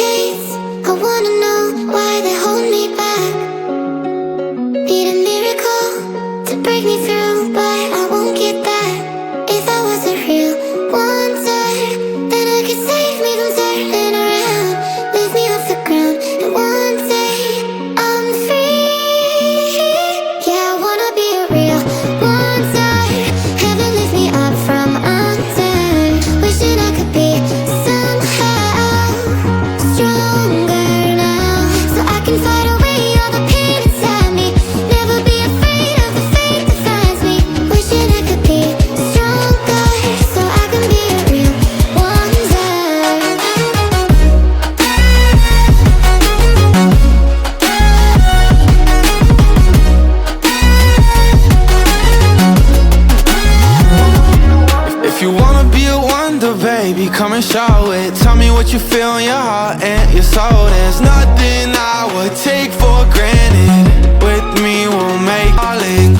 complicates. I wanna know why they hold me back. Need a miracle to break me through, but I won't get that. If I was a real wonder, then I could save me from turning around, lift me off the ground, and one day I'm free. Yeah, I wanna be a real wonder. Heaven lift me up from under. Wishing I could be somehow stronger now, so I can fight away all the pain inside me. Never be afraid of the fate that finds me. Wishing I could be stronger, so I can be a real wonder. If you wanna be a wonder, baby, come and show it. Tell me what you feel in your heart and your soul. There's nothing I would take for granted. With me, we'll make falling.